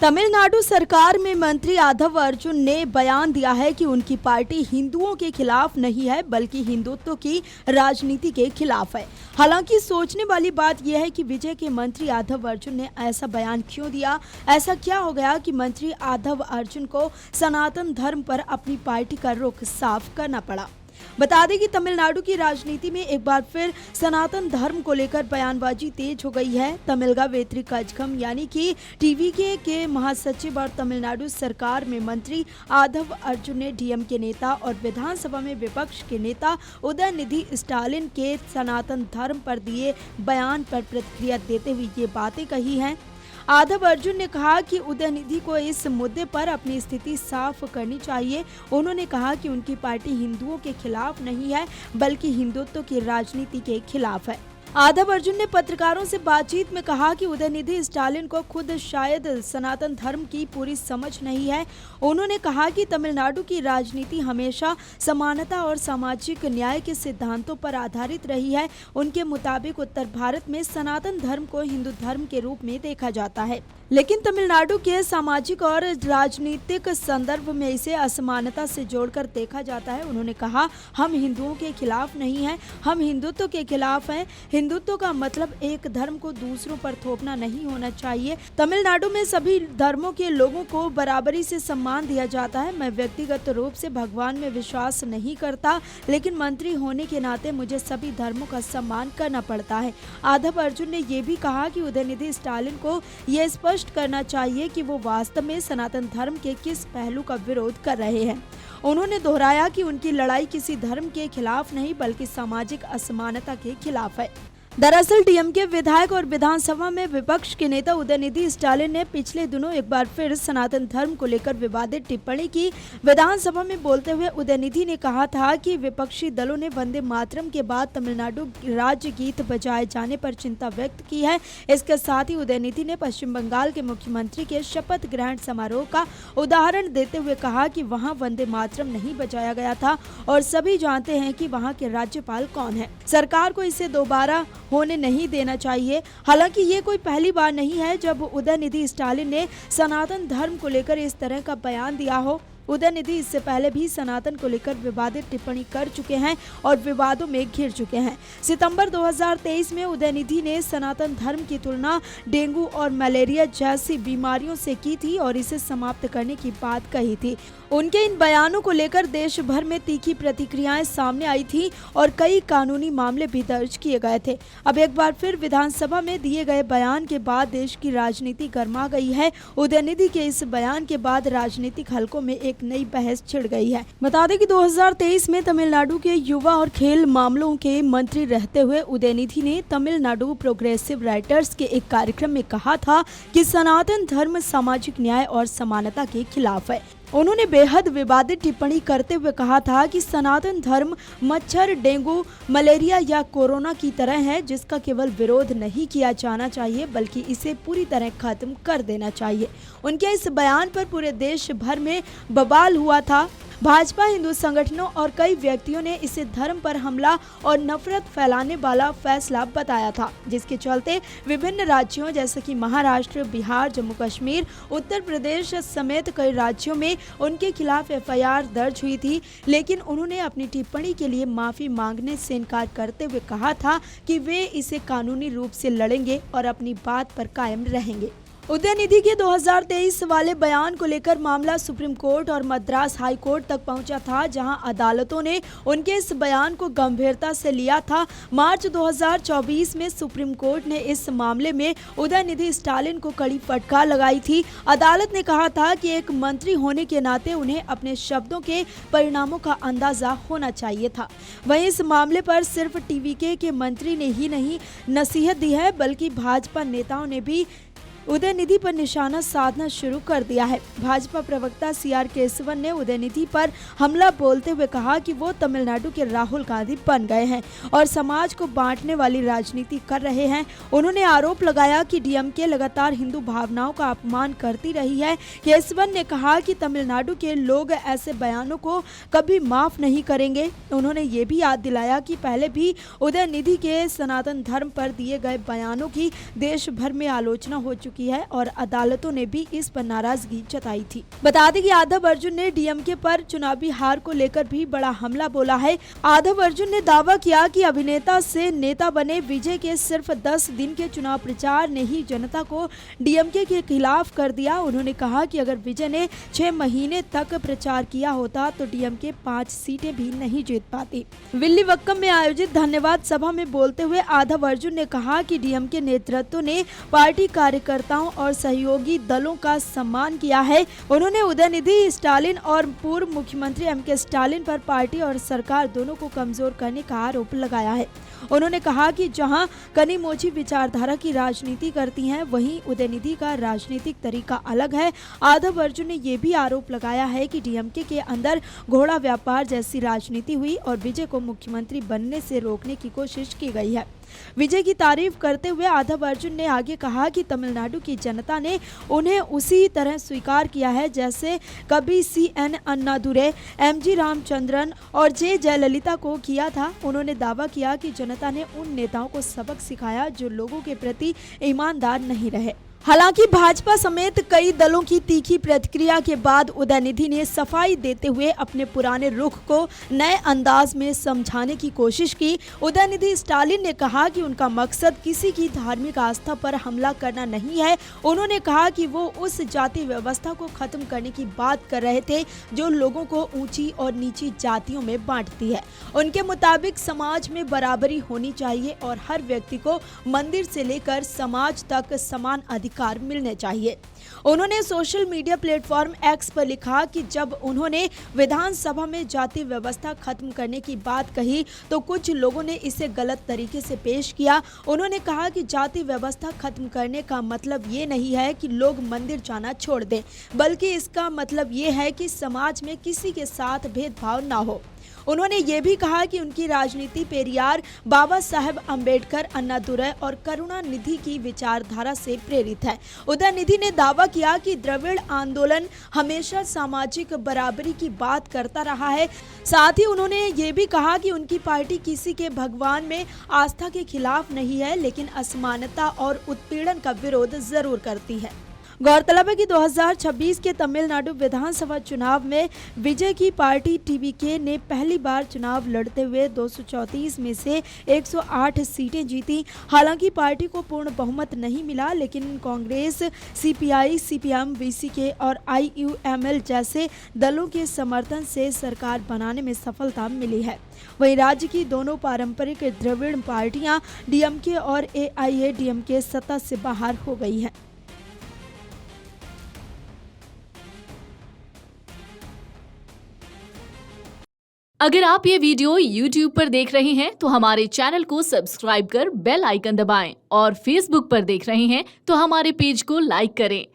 तमिलनाडु सरकार में मंत्री आदव अर्जुन ने बयान दिया है कि उनकी पार्टी हिंदुओं के खिलाफ नहीं है बल्कि हिंदुत्व की राजनीति के खिलाफ है। हालांकि सोचने वाली बात यह है कि विजय के मंत्री आदव अर्जुन ने ऐसा बयान क्यों दिया। ऐसा क्या हो गया कि मंत्री आदव अर्जुन को सनातन धर्म पर अपनी पार्टी का रुख साफ करना पड़ा। बता दें कि तमिलनाडु की राजनीति में एक बार फिर सनातन धर्म को लेकर बयानबाजी तेज हो गई है। तमिलगा वेत्री कजगम यानी कि टीवीके के महासचिव और तमिलनाडु सरकार में मंत्री आदव अर्जुन ने डीएमके नेता और विधानसभा में विपक्ष के नेता उदयनिधि स्टालिन के सनातन धर्म पर दिए बयान पर प्रतिक्रिया देते हुए ये बातें कही हैं। आदव अर्जुन ने कहा कि उदयनिधि को इस मुद्दे पर अपनी स्थिति साफ करनी चाहिए। उन्होंने कहा कि उनकी पार्टी हिंदुओं के खिलाफ नहीं है बल्कि हिंदुत्व की राजनीति के खिलाफ है। आदव अर्जुन ने पत्रकारों से बातचीत में कहा कि उदयनिधि स्टालिन को खुद शायद सनातन धर्म की पूरी समझ नहीं है। उन्होंने कहा कि तमिलनाडु की राजनीति हमेशा समानता और सामाजिक न्याय के सिद्धांतों पर आधारित रही है। उनके मुताबिक उत्तर भारत में सनातन धर्म को हिंदू धर्म के रूप में देखा जाता है, लेकिन तमिलनाडु के सामाजिक और राजनीतिक संदर्भ में इसे असमानता से जोड़कर देखा जाता है। उन्होंने कहा, हम हिंदुओं के खिलाफ नहीं हैं, हम हिंदुत्व के खिलाफ हैं। हिंदुत्व का मतलब एक धर्म को दूसरों पर थोपना नहीं होना चाहिए। तमिलनाडु में सभी धर्मों के लोगों को बराबरी से सम्मान दिया जाता है। मैं व्यक्तिगत रूप से भगवान में विश्वास नहीं करता, लेकिन मंत्री होने के नाते मुझे सभी धर्मों का सम्मान करना पड़ता है। आदव अर्जुन ने यह भी कहा कि उदयनिधि स्टालिन को यह स्पष्ट करना चाहिए कि वो वास्तव में सनातन धर्म के किस पहलू का विरोध कर रहे हैं। उन्होंने दोहराया कि उनकी लड़ाई किसी धर्म के खिलाफ नहीं बल्कि सामाजिक असमानता के खिलाफ है। दरअसल डीएमके विधायक और विधानसभा में विपक्ष के नेता उदयनिधि स्टालिन ने पिछले दिनों एक बार फिर सनातन धर्म को लेकर विवादित टिप्पणी की। विधानसभा में बोलते हुए उदयनिधि ने कहा था कि विपक्षी दलों ने वंदे मातरम के बाद तमिलनाडु राज्य गीत बजाए जाने पर चिंता व्यक्त की है। इसके साथ ही उदयनिधि ने पश्चिम बंगाल के मुख्यमंत्री के शपथ ग्रहण समारोह का उदाहरण देते हुए कहा कि वहाँ वंदे मातरम नहीं बजाया गया था और सभी जानते हैं कि वहाँ के राज्यपाल कौन है। सरकार को इसे दोबारा होने नहीं देना चाहिए। हालांकि ये कोई पहली बार नहीं है जब उदयनिधि स्टालिन ने सनातन धर्म को लेकर इस तरह का बयान दिया हो। उदयनिधि इससे पहले भी सनातन को लेकर विवादित टिप्पणी कर चुके हैं और विवादों में घिर चुके हैं। सितंबर 2023 में उदयनिधि ने सनातन धर्म की तुलना डेंगू और मलेरिया जैसी बीमारियों से की थी और इसे समाप्त करने की बात कही थी। उनके इन बयानों को लेकर देश भर में तीखी प्रतिक्रियाएं सामने आई थी और कई कानूनी मामले भी दर्ज किए गए थे। अब एक बार फिर विधानसभा में दिए गए बयान के बाद देश की राजनीति गर्मा गई है। उदयनिधि के इस बयान के बाद राजनीतिक हलकों में एक नई बहस छिड़ गई है। बता दें कि 2023 में तमिलनाडु के युवा और खेल मामलों के मंत्री रहते हुए उदयनिधि ने तमिलनाडु प्रोग्रेसिव राइटर्स के एक कार्यक्रम में कहा था कि सनातन धर्म सामाजिक न्याय और समानता के खिलाफ है। उन्होंने बेहद विवादित टिप्पणी करते हुए कहा था कि सनातन धर्म मच्छर, डेंगू, मलेरिया या कोरोना की तरह है जिसका केवल विरोध नहीं किया जाना चाहिए बल्कि इसे पूरी तरह खत्म कर देना चाहिए। उनके इस बयान पर पूरे देश भर में बवाल हुआ था। भाजपा, हिंदू संगठनों और कई व्यक्तियों ने इसे धर्म पर हमला और नफरत फैलाने वाला फैसला बताया था, जिसके चलते विभिन्न राज्यों जैसे कि महाराष्ट्र, बिहार, जम्मू कश्मीर, उत्तर प्रदेश समेत कई राज्यों में उनके खिलाफ एफआईआर दर्ज हुई थी। लेकिन उन्होंने अपनी टिप्पणी के लिए माफी मांगने से इनकार करते हुए कहा था कि वे इसे कानूनी रूप से लड़ेंगे और अपनी बात पर कायम रहेंगे। उदयनिधि के 2023 वाले बयान को लेकर मामला सुप्रीम कोर्ट और मद्रास हाई कोर्ट तक पहुंचा था, जहां अदालतों ने उनके इस बयान को गंभीरता से लिया था। मार्च 2024 में सुप्रीम कोर्ट ने इस मामले में उदयनिधि स्टालिन को कड़ी फटकार लगाई थी। अदालत ने कहा था कि एक मंत्री होने के नाते उन्हें अपने शब्दों के परिणामों का अंदाजा होना चाहिए था। वहीं इस मामले पर सिर्फ टीवीके के मंत्री ने ही नहीं नसीहत दी है बल्कि भाजपा नेताओं ने भी उदयनिधि पर निशाना साधना शुरू कर दिया है। भाजपा प्रवक्ता सीआर केसवन ने उदयनिधि पर हमला बोलते हुए कहा कि वो तमिलनाडु के राहुल गांधी बन गए हैं और समाज को बांटने वाली राजनीति कर रहे हैं। उन्होंने आरोप लगाया कि डीएमके लगातार हिंदू भावनाओं का अपमान करती रही है। केसवन ने कहा कि तमिलनाडु के लोग ऐसे बयानों को कभी माफ नहीं करेंगे। उन्होंने ये भी याद दिलाया कि पहले भी उदयनिधि के सनातन धर्म पर दिए गए बयानों की देश भर में आलोचना हो चुकी चुकी है और अदालतों ने भी इस पर नाराजगी जताई थी। बता दें कि आदव अर्जुन ने डीएमके पर चुनावी हार को लेकर भी बड़ा हमला बोला है। आदव अर्जुन ने दावा किया कि अभिनेता से नेता बने विजय के सिर्फ 10 दिन के चुनाव प्रचार ने ही जनता को डीएमके के खिलाफ कर दिया। उन्होंने कहा कि अगर विजय ने 6 महीने तक प्रचार किया होता तो डीएमके 5 सीटें भी नहीं जीत पाती। विल्लीवक्कम में आयोजित धन्यवाद सभा में बोलते हुए आदव अर्जुन ने कहा कि डीएमके नेतृत्व ने पार्टी कार्यकर्ताओं और सहयोगी दलों का सम्मान किया है। उन्होंने उदयनिधि स्टालिन और पूर्व मुख्यमंत्री एमके स्टालिन पर पार्टी और सरकार दोनों को कमजोर करने का आरोप लगाया है। उन्होंने कहा कि जहां कनिमोझी विचारधारा की राजनीति करती हैं, वहीं उदयनिधि का राजनीतिक तरीका अलग है। आदव अर्जुन ने यह भी आरोप लगाया है कि डीएमके के अंदर घोड़ा व्यापार जैसी राजनीति हुई और विजय को मुख्यमंत्री बनने से रोकने की कोशिश की गई है। विजय की तारीफ करते हुए आदव अर्जुन ने आगे कहा कि तमिलनाडु की जनता ने उन्हें उसी तरह स्वीकार किया है जैसे कभी सीएन अन्नादुरै, एमजी रामचंद्रन और जे जयललिता को किया था। उन्होंने दावा किया कि जनता ने उन नेताओं को सबक सिखाया जो लोगों के प्रति ईमानदार नहीं रहे। हालांकि भाजपा समेत कई दलों की तीखी प्रतिक्रिया के बाद उदयनिधि ने सफाई देते हुए अपने पुराने रुख को नए अंदाज में समझाने की कोशिश की। उदयनिधि स्टालिन ने कहा कि उनका मकसद किसी की धार्मिक आस्था पर हमला करना नहीं है। उन्होंने कहा कि वो उस जाति व्यवस्था को खत्म करने की बात कर रहे थे जो लोगों को ऊंची और नीची जातियों में बांटती है। उनके मुताबिक समाज में बराबरी होनी चाहिए और हर व्यक्ति को मंदिर से लेकर समाज तक समान अधिकार मिलने चाहिए। उन्होंने सोशल मीडिया प्लेटफॉर्म एक्स पर लिखा कि जब उन्होंने विधानसभा में जाति व्यवस्था खत्म करने की बात कही तो कुछ लोगों ने इसे गलत तरीके से पेश किया। उन्होंने कहा कि जाति व्यवस्था खत्म करने का मतलब ये नहीं है कि लोग मंदिर जाना छोड़ दें, बल्कि इसका मतलब ये है कि समाज में किसी के साथ भेदभाव ना हो। उन्होंने ये भी कहा कि उनकी राजनीति पेरियार, बाबा साहेब अम्बेडकर, अन्नादुरै और करुणानिधि की विचारधारा से प्रेरित है। उदयनिधि ने दावा किया कि द्रविड़ आंदोलन हमेशा सामाजिक बराबरी की बात करता रहा है। साथ ही उन्होंने ये भी कहा कि उनकी पार्टी किसी के भगवान में आस्था के खिलाफ नहीं है, लेकिन असमानता और उत्पीड़न का विरोध जरूर करती है। गौरतलब है कि 2026 के तमिलनाडु विधानसभा चुनाव में विजय की पार्टी टीवीके ने पहली बार चुनाव लड़ते हुए 234 में से 108 सीटें जीती। हालांकि पार्टी को पूर्ण बहुमत नहीं मिला, लेकिन कांग्रेस, सीपीआई, सीपीएम, वीसीके और आईयूएमएल जैसे दलों के समर्थन से सरकार बनाने में सफलता मिली है। वहीं राज्य की दोनों पारंपरिक द्रविड़ पार्टियां डीएमके और एआईएडीएमके सत्ता से बाहर हो गई हैं। अगर आप ये वीडियो YouTube पर देख रहे हैं तो हमारे चैनल को सब्सक्राइब कर बेल आइकन दबाएं और Facebook पर देख रहे हैं तो हमारे पेज को लाइक करें।